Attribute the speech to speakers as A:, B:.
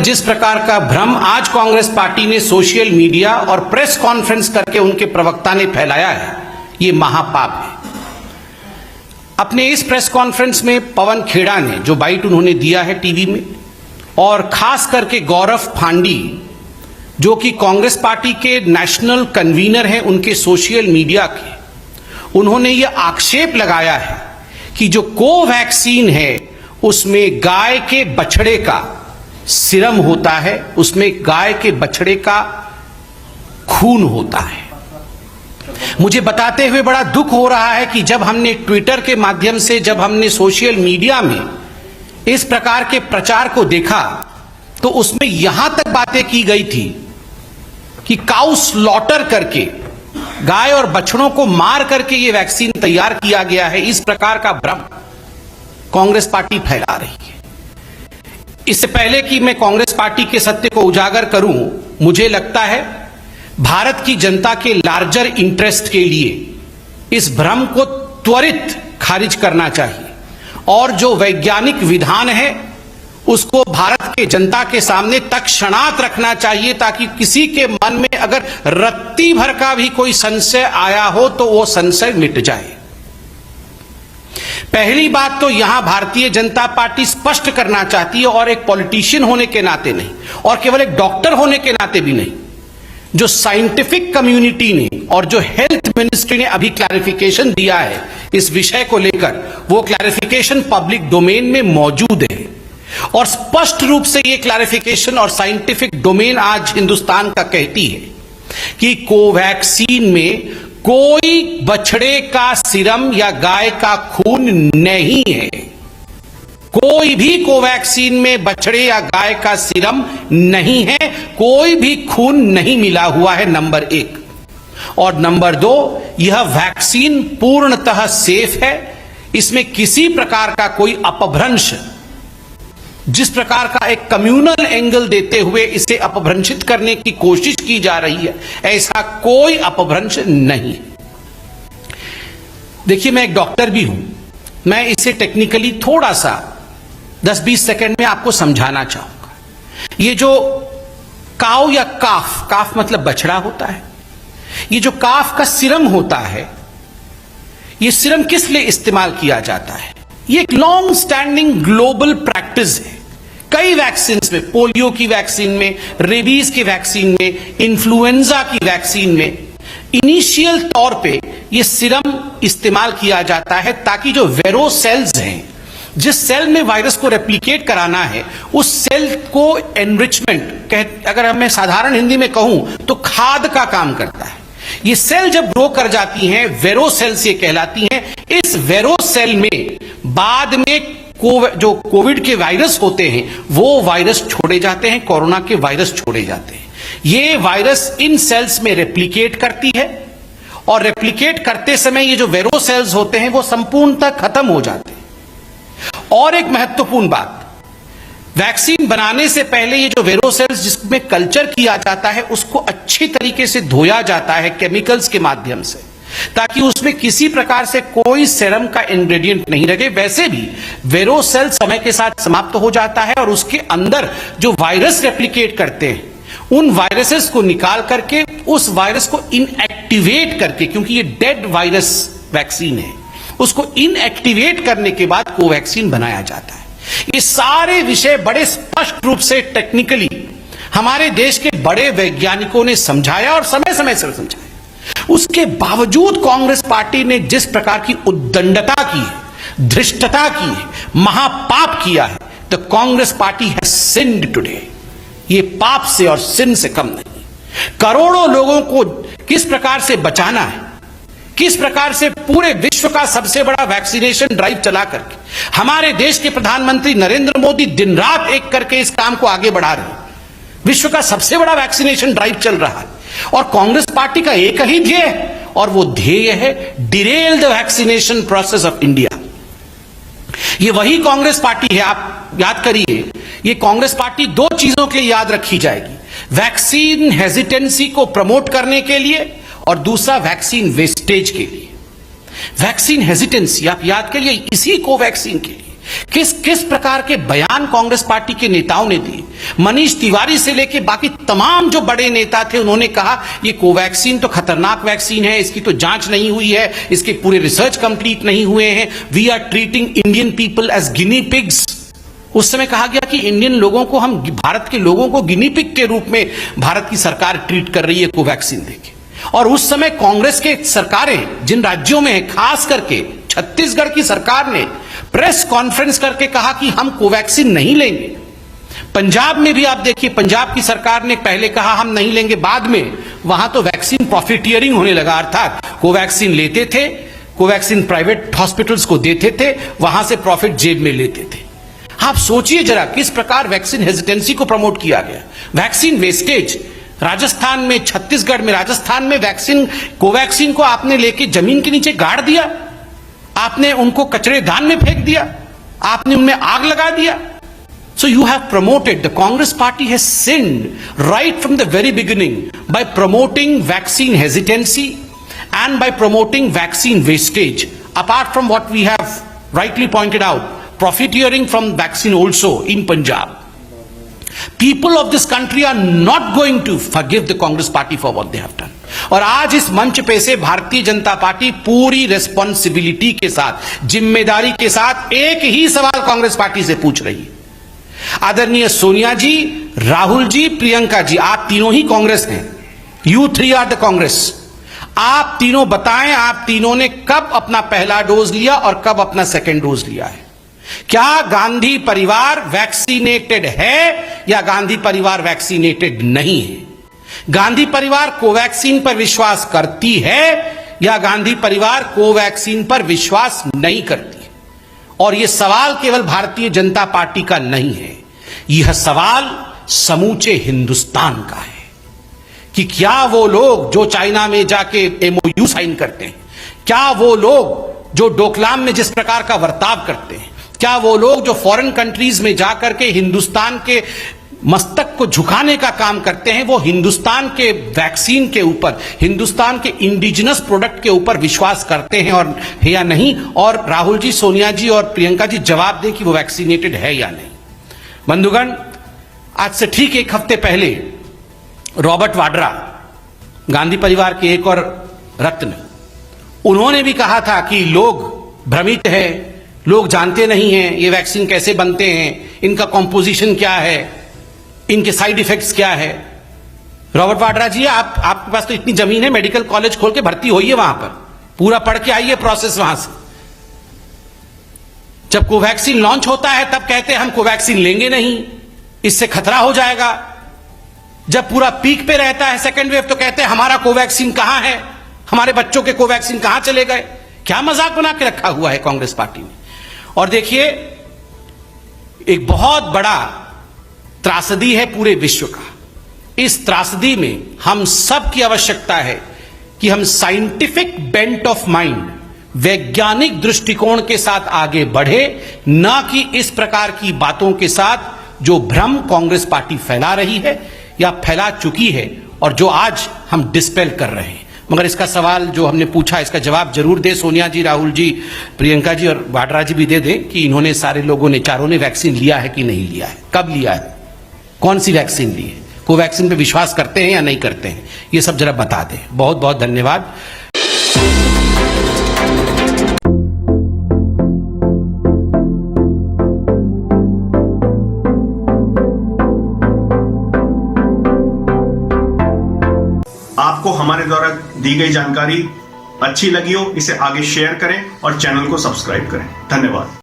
A: जिस प्रकार का भ्रम आज कांग्रेस पार्टी ने सोशल मीडिया और प्रेस कॉन्फ्रेंस करके उनके प्रवक्ता ने फैलाया है, ये महापाप है। अपने इस प्रेस कॉन्फ्रेंस में पवन खेड़ा ने जो बाइट उन्होंने दिया है टीवी में, और खास करके गौरव फांडी जो कि कांग्रेस पार्टी के नेशनल कन्वीनर हैं उनके सोशल मीडिया के, उन्होंने यह आक्षेप लगाया है कि जो कोवैक्सीन है उसमें गाय के बछड़े का सीरम होता है, उसमें गाय के बछड़े का खून होता है। मुझे बताते हुए बड़ा दुख हो रहा है कि जब हमने ट्विटर के माध्यम से, जब हमने सोशल मीडिया में इस प्रकार के प्रचार को देखा तो उसमें यहां तक बातें की गई थी कि काउ स्लॉटर करके, गाय और बछड़ों को मार करके यह वैक्सीन तैयार किया गया है। इस प्रकार का भ्रम कांग्रेस पार्टी फैला रही है। इससे पहले कि मैं कांग्रेस पार्टी के सत्य को उजागर करूं, मुझे लगता है भारत की जनता के लार्जर इंटरेस्ट के लिए इस भ्रम को त्वरित खारिज करना चाहिए और जो वैज्ञानिक विधान है उसको भारत के जनता के सामने तत्क्षणात रखना चाहिए, ताकि किसी के मन में अगर रत्ती भर का भी कोई संशय आया हो तो वो संशय मिट जाए। पहली बात तो यहां भारतीय जनता पार्टी स्पष्ट करना चाहती है, और एक पॉलिटिशियन होने के नाते नहीं और केवल एक डॉक्टर होने के नाते भी नहीं, जो साइंटिफिक कम्युनिटी ने और जो हेल्थ मिनिस्ट्री ने अभी क्लैरिफिकेशन दिया है इस विषय को लेकर, वो क्लैरिफिकेशन पब्लिक डोमेन में मौजूद है और स्पष्ट रूप से ये क्लैरिफिकेशन और साइंटिफिक डोमेन आज हिंदुस्तान का कहती है कि कोवैक्सीन में कोई बछड़े का सीरम या गाय का खून नहीं है। कोई भी कोवैक्सीन में बछड़े या गाय का सीरम नहीं है, कोई भी खून नहीं मिला हुआ है, नंबर एक। और नंबर दो, यह वैक्सीन पूर्णतः सेफ है। इसमें किसी प्रकार का कोई अपभ्रंश, जिस प्रकार का एक कम्युनल एंगल देते हुए इसे अपभ्रंशित करने की कोशिश की जा रही है, ऐसा कोई अपभ्रंश नहीं है। देखिए, मैं एक डॉक्टर भी हूं, मैं इसे टेक्निकली थोड़ा सा 10-20 सेकंड में आपको समझाना चाहूंगा। ये जो काव या काफ, काफ मतलब बछड़ा होता है, ये जो काफ का सीरम होता है, ये सीरम किस लिए इस्तेमाल किया जाता है? ये एक लॉन्ग स्टैंडिंग ग्लोबल प्रैक्टिस है। कई वैक्सीन में, पोलियो की वैक्सीन में, रेबीज की वैक्सीन में, इन्फ्लुएंजा की वैक्सीन में इनिशियल तौर पे ये सीरम इस्तेमाल किया जाता है ताकि जो वेरो सेल्स हैं, जिस सेल में वायरस को रेप्लिकेट कराना है, उस सेल को एनरिचमेंट, अगर मैं साधारण हिंदी में कहूं तो खाद का काम करता है। ये सेल जब ग्रो कर जाती हैं, वेरो सेल्स ये कहलाती हैं। इस वेरो सेल में बाद में जो कोविड के वायरस होते हैं वो वायरस छोड़े जाते हैं, कोरोना के वायरस छोड़े जाते हैं। ये वायरस इन सेल्स में रेप्लिकेट करती है और रेप्लिकेट करते समय ये जो वेरो सेल्स होते हैं वो संपूर्णतः खत्म हो जाते हैं। और एक महत्वपूर्ण बात, वैक्सीन बनाने से पहले ये जो वेरो सेल्स जिसमें कल्चर किया जाता है उसको अच्छी तरीके से धोया जाता है केमिकल्स के माध्यम से, ताकि उसमें किसी प्रकार से कोई सेरम का इंग्रेडिएंट नहीं रहे। वैसे भी वेरो सेल समय के साथ समाप्त हो जाता है और उसके अंदर जो वायरस रेप्लिकेट करते हैं उन वायरसेस को निकाल करके, उस वायरस को इनएक्टिवेट करके, क्योंकि ये डेड वायरस वैक्सीन है, उसको इनएक्टिवेट करने के बाद कोवैक्सीन बनाया जाता है। ये सारे विषय बड़े स्पष्ट रूप से टेक्निकली हमारे देश के बड़े वैज्ञानिकों ने समझाया और समय समय से समझाया। उसके बावजूद कांग्रेस पार्टी ने जिस प्रकार की उद्दंडता की है, धृष्टता की है, महापाप किया है, तो Congress party has sinned today. ये पाप से और सिन से कम नहीं। करोड़ों लोगों को किस प्रकार से बचाना है, किस प्रकार से पूरे विश्व का सबसे बड़ा वैक्सीनेशन ड्राइव चला करके हमारे देश के प्रधानमंत्री नरेंद्र मोदी दिन रात एक करके इस काम को आगे बढ़ा रहे हैं। विश्व का सबसे बड़ा वैक्सीनेशन ड्राइव चल रहा है और कांग्रेस पार्टी का एक ही ध्येय है, और वो ध्येय है Daryl the vaccination process of India. ये वही कांग्रेस पार्टी है, आप याद करिए, ये कांग्रेस पार्टी दो चीजों के लिए याद रखी जाएगी, वैक्सीन हेजिटेंसी को प्रमोट करने के लिए और दूसरा वैक्सीन वेस्टेज के लिए। वैक्सीन हेजिटेंसी आप याद करिए, इसी कोवैक्सीन के लिए किस किस प्रकार के बयान कांग्रेस पार्टी के नेताओं ने दिए। मनीष तिवारी से लेकर बाकी तमाम जो बड़े नेता थे, उन्होंने कहा ये कोवैक्सीन तो खतरनाक वैक्सीन है, इसकी तो जांच नहीं हुई है, इसके पूरे रिसर्च कंप्लीट नहीं हुए हैं, we are treating Indian people as guinea pigs. उस समय कहा गया कि इंडियन लोगों को, हम भारत के लोगों को गिनी पिग के रूप में भारत की सरकार ट्रीट कर रही है कोवैक्सीन देके। और उस समय कांग्रेस के सरकारें जिन राज्यों में है, खास करके छत्तीसगढ़ की सरकार ने प्रेस कॉन्फ्रेंस करके कहा कि हम कोवैक्सीन नहीं लेंगे। पंजाब में भी आप देखिए, पंजाब की सरकार ने पहले कहा हम नहीं लेंगे, बाद में वहां तो वैक्सीन प्रॉफिटियरिंग होने लगा, अर्थात कोवैक्सीन लेते थे, कोवैक्सीन प्राइवेट हॉस्पिटल्स को देते थे, वहां से प्रॉफिट जेब में लेते थे। आप सोचिए जरा किस प्रकार वैक्सीन हेजिटेंसी को प्रमोट किया गया। वैक्सीन वेस्टेज, राजस्थान में, छत्तीसगढ़ में, राजस्थान में वैक्सीन, कोवैक्सीन को आपने लेके जमीन के नीचे गाड़ दिया, आपने उनको कचरेदान में फेंक दिया, आपने उनमें आग लगा दिया। So you have promoted, the Congress party has sinned right from the very beginning by promoting vaccine hesitancy and by promoting vaccine wastage. Apart from what we have rightly pointed out, profiteering from vaccine also in Punjab. People of this country are not going to forgive the Congress party for what they have done. और आज इस मंच पे से Bharatiya Janata party पूरी responsibility के साथ, जिम्मेदारी के साथ एक ही सवाल कांग्रेस पार्टी से पूछ रही है। आदरणीय सोनिया जी, राहुल जी, प्रियंका जी, आप तीनों ही कांग्रेस हैं। You three are the Congress. आप तीनों बताएं, आप तीनों ने कब अपना पहला डोज लिया और कब अपना सेकेंड डोज लिया है? क्या गांधी परिवार वैक्सीनेटेड है या गांधी परिवार वैक्सीनेटेड नहीं है? गांधी परिवार कोवैक्सीन पर विश्वास करती है या गांधी परिवार कोवैक्सीन पर विश्वास नहीं करती है? और यह सवाल केवल भारतीय जनता पार्टी का नहीं है, यह सवाल समूचे हिंदुस्तान का है कि क्या वो लोग जो चाइना में जाके MOU साइन करते हैं, क्या वो लोग जो डोकलाम में जिस प्रकार का बर्ताव करते हैं, क्या वो लोग जो फॉरेन कंट्रीज में जाकर के हिंदुस्तान के मस्तक को झुकाने का काम करते हैं, वो हिंदुस्तान के वैक्सीन के ऊपर, हिंदुस्तान के इंडिजिनस प्रोडक्ट के ऊपर विश्वास करते हैं और है या नहीं? और राहुल जी, सोनिया जी और प्रियंका जी जवाब दें कि वो वैक्सीनेटेड है या नहीं। बंधुगण, आज से ठीक एक हफ्ते पहले रॉबर्ट वाड्रा, गांधी परिवार के एक और रत्न, उन्होंने भी कहा था कि लोग भ्रमित है, लोग जानते नहीं हैं ये वैक्सीन कैसे बनते हैं, इनका कॉम्पोजिशन क्या है, इनके साइड इफेक्ट्स क्या है। रॉबर्ट वाड्रा जी, आपके पास तो इतनी जमीन है, मेडिकल कॉलेज खोल के भर्ती होइए, वहां पर पूरा पढ़ के आइए प्रोसेस वहां से। जब कोवैक्सीन लॉन्च होता है तब कहते हैं हम कोवैक्सीन लेंगे नहीं, इससे खतरा हो जाएगा। जब पूरा पीक पे रहता है सेकेंड वेव तो कहते हैं हमारा कोवैक्सीन कहां है, हमारे बच्चों के कोवैक्सीन कहां चले गए। क्या मजाक बना के रखा हुआ है कांग्रेस पार्टी ने। और देखिए, एक बहुत बड़ा त्रासदी है पूरे विश्व का। इस त्रासदी में हम सब की आवश्यकता है कि हम साइंटिफिक बेंट ऑफ माइंड, वैज्ञानिक दृष्टिकोण के साथ आगे बढ़े, ना कि इस प्रकार की बातों के साथ जो भ्रम कांग्रेस पार्टी फैला रही है या फैला चुकी है और जो आज हम डिस्पेल कर रहे हैं। मगर इसका सवाल जो हमने पूछा, इसका जवाब जरूर दे सोनिया जी, राहुल जी, प्रियंका जी और वाड्रा जी भी दे दें कि इन्होंने, सारे लोगों ने, चारों ने वैक्सीन लिया है कि नहीं लिया है, कब लिया है, कौन सी वैक्सीन ली है, कोवैक्सीन पे विश्वास करते हैं या नहीं करते हैं, ये सब जरा बता दें। बहुत बहुत धन्यवाद।
B: आपको हमारे द्वारा दी गई जानकारी अच्छी लगी हो, इसे आगे शेयर करें और चैनल को सब्सक्राइब करें। धन्यवाद।